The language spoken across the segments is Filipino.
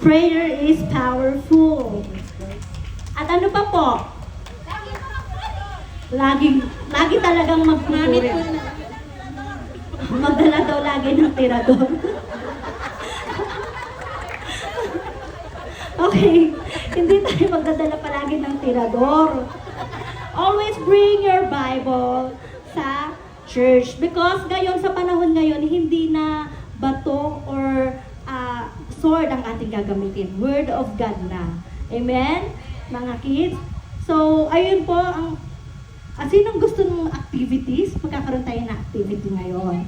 Prayer is powerful. At ano pa po? Lagi talagang magpupuri. Magdala daw lagi ng tirador. Okay, hindi tayo magdadala palagi ng tirador. Always bring your Bible sa church because ngayon sa panahon ngayon hindi na bato or sword ang ating gagamitin. Word of God na. Amen? Mga kids. So, ayun po ang sinong gusto ng activities? Magkakaroon tayo ng activity ngayon.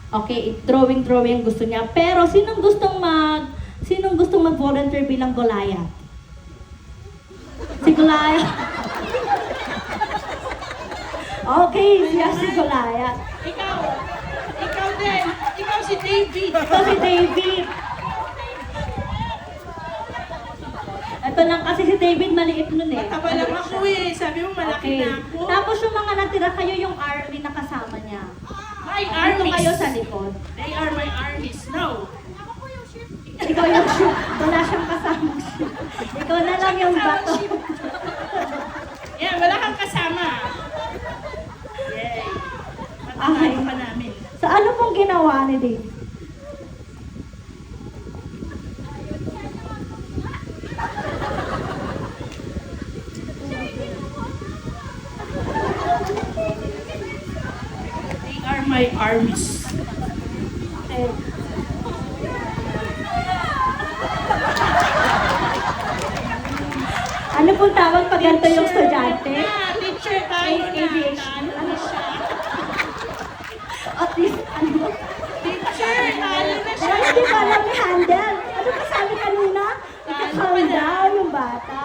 Okay, drawing gusto niya. Pero sinong gustong mag-volunteer bilang Goliath? Si Goliath. Okay, siya si Goliath. Ikaw din. Ikaw si David. Ito si David. Ito lang kasi si David maliit nun eh. Mataba lang ako eh. Sabi mo malaki Okay. na ako. Tapos yung mga natira kayo yung army na kasama niya. My Dito armies. kayo sa likod. They are my armies. No. Ikaw yung shoot. Wala siyang kasama. Ikaw na lang yung bato. Yeah, wala kang kasama. Yay. Matatayo pa namin. So ano pong ginawa ni David? They are my armies. Eh, ano pong tawag pag ganito yung estudyante? Teacher tayo na. Ano siya? At least, ano? Teacher, talo na Pero siya. hindi pa alam i-handle. Ano pa sabi kanina? Ika-calm down yung bata.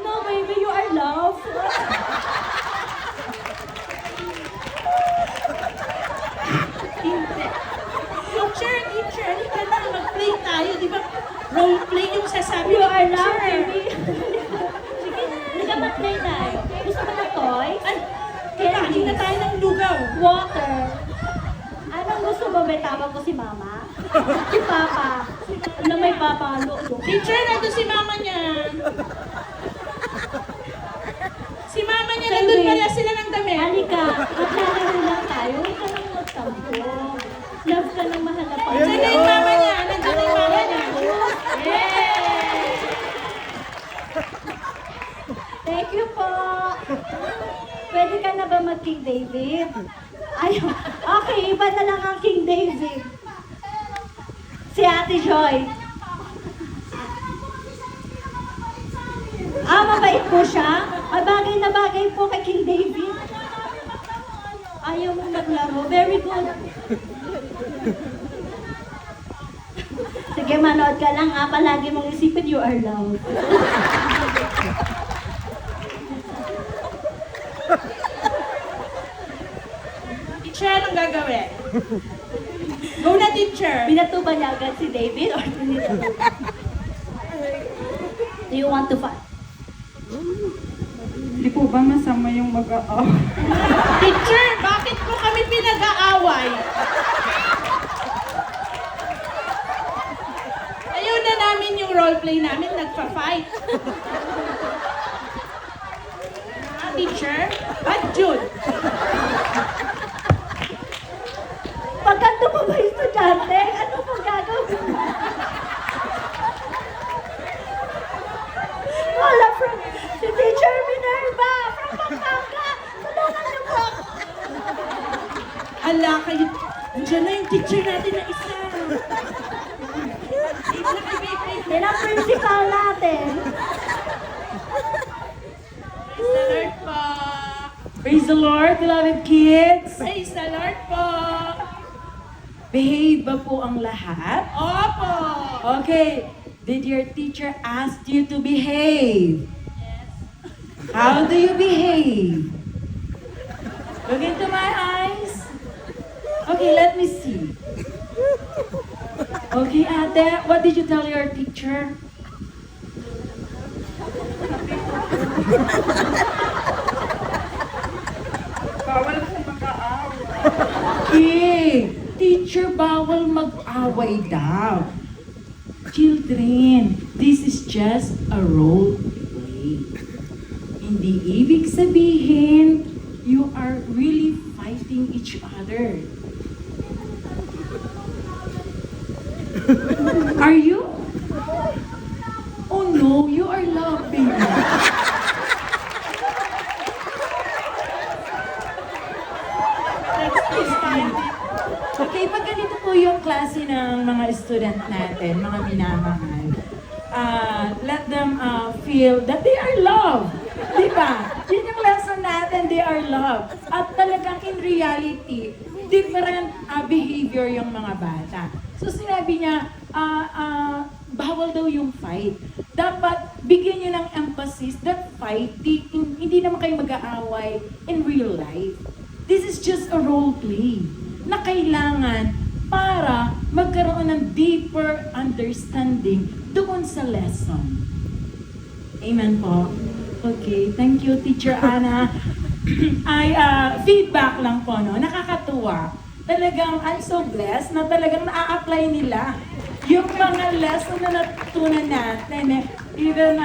No, baby, you are loved. Hindi. Teacher, halika na, mag-play tayo, di ba? Role play yung sasabi. You are loved, Teacher. baby. Sige, hindi ka mag-play na. Gusto mo ng toys? Ay, kakain na tayo ng lugaw. Water. Anong gusto mo? May tawag ko si Mama? Si Papa. Ano may Papa? Teacher, nandun si mama niya. Si mama niya, nandun pala sila ng damit. Halika, maglalaro lang tayo. Huwag ka nang magtampo. Love ka ng mahal na Panginoon. Nandun na yung mama niya. Nandun na yung mama niya. Yay! Thank you po. Pwede ka na ba mag-King David? Ayaw. Okay, iba na lang ang King David. Si Ate Joy. Mabait po siya. Bagay na bagay po kay King David. Ayaw mo maglaro. Very good. Sige, manood ka lang ha. Palagi mong isipin you are loved. Teacher, anong gagawin? Go na, teacher. Binato ba niya agad si David or tinito? Do you want to fight? Hindi po ba masama yung mag-aaway? Teacher, bakit po kami pinag-aaway? Ayaw na namin yung roleplay namin, nagpa-fight. Teacher, at June. Pagkanto pa ba yung estudyante? Ano pong gagawin? Wala from si Teacher Minerva from Pampanga. Tulungan niyo po ako. Hala kayo, nandiyan na yung teacher natin na isa. Yan ang principal natin. Praise the Lord po. Praise the Lord, beloved kids! Praise the Lord po. Behave ba po ang lahat? Opo. Okay, did your teacher ask you to behave? How do you behave? Look into my eyes. Okay, let me see. Okay, Ate, what did you tell your teacher? Bawal po mag-aaway. Okay, teacher, bawal mag-away daw. Children, this is just a role play. Hindi ibig sabihin, you are really fighting each other. Are you? Oh no, you are laughing. Next is tayo. Okay, pag ganito po yung klase ng mga student natin, mga minamahal, let them feel that they are loved. Di ba? Yun yung lesson natin, they are loved. At talagang in reality, different behavior yung mga bata. So sinabi niya, bawal daw yung fight. Dapat bigyan niyo ng emphasis that fight, hindi naman kayo mag-aaway in real life. This is just a role play na kailangan para magkaroon ng deeper understanding doon sa lesson. Amen po. Okay, thank you, Teacher Ana. Ay, feedback lang po, no? Nakakatuwa. Talagang, I'm so blessed na talagang na-apply nila yung mga lesson na natutunan natin. Even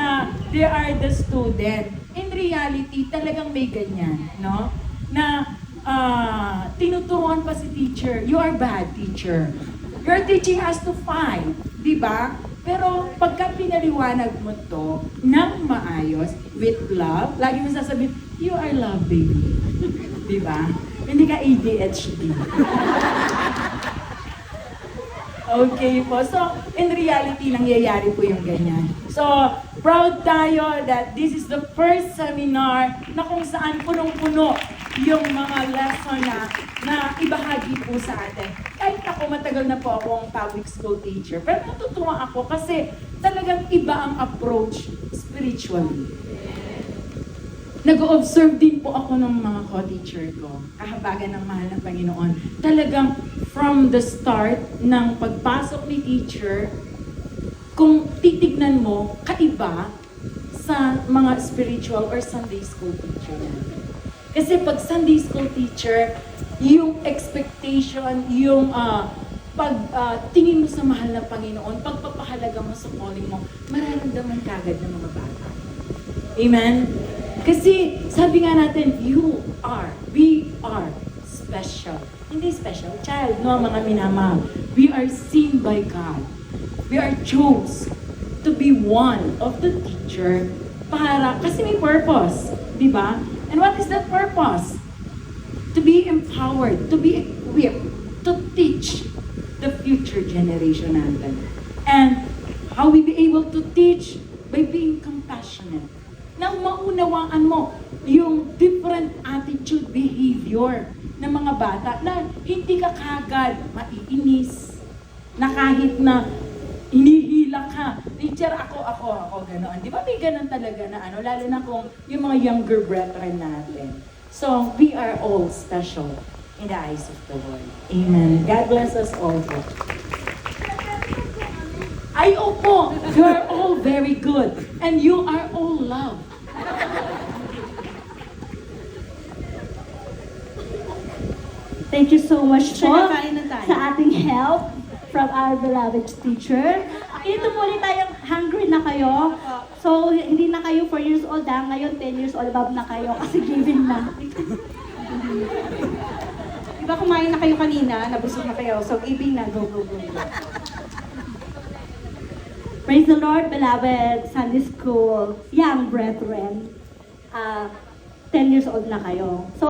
they are the student. In reality, talagang may ganyan, no? Na tinuturuan pa si teacher, you are bad, teacher. You're teaching us to fight, di ba? Pero pagka pinaliwanag mo to ng maayos, with love, lagi mo sasabihin, you are love, baby. Di ba? Hindi ka ADHD. Okay po. So, in reality, nangyayari po yung ganyan. So, proud tayo that this is the first seminar na kung saan punong-puno yung mga lesson na ibahagi po sa atin. Kahit ako, matagal na po akong public school teacher. Pero natutuwa ako kasi talagang iba ang approach spiritually. Nag-observe din po ako ng mga co-teacher ko, kahabagan ng mahal ng Panginoon. Talagang from the start ng pagpasok ni teacher, kung titignan mo, kaiba sa mga spiritual or Sunday school teacher natin. Kasi pag Sunday school teacher, yung expectation, yung tingin mo sa mahal ng Panginoon, pagpapahalaga mo sa calling mo, mararamdaman kagad ng mga bata. Amen? Kasi sabi nga natin, we are special. Hindi special, child, no, mga minamahal. We are seen by God. We are chose to be one of the teacher kasi may purpose, di ba? And what is that purpose? To be empowered, to be equipped, to teach the future generation natin. And how we be able to teach? By being compassionate. Nang maunawaan mo yung different attitude, behavior ng mga bata na hindi ka kagad maiinis, na kahit na hinihila ka, teacher, ako, gano'n. Di ba may gano'n talaga na lalo na kung yung mga younger brethren natin. So, we are all special in the eyes of the Lord. Amen. God bless us all. Ay, opo, you are all very good. And you are all loved. Thank you so much po Siya, kain na tayo. sa ating help from our beloved teacher. Ito po ulit tayong hungry na kayo. So, hindi na kayo 4 years old ngayon 10 years old above na kayo kasi giving na. Diba kumain na kayo kanina, nabusog na kayo, so giving na, go. Praise the Lord, beloved Sunday School, young brethren. 10 years old na kayo. So,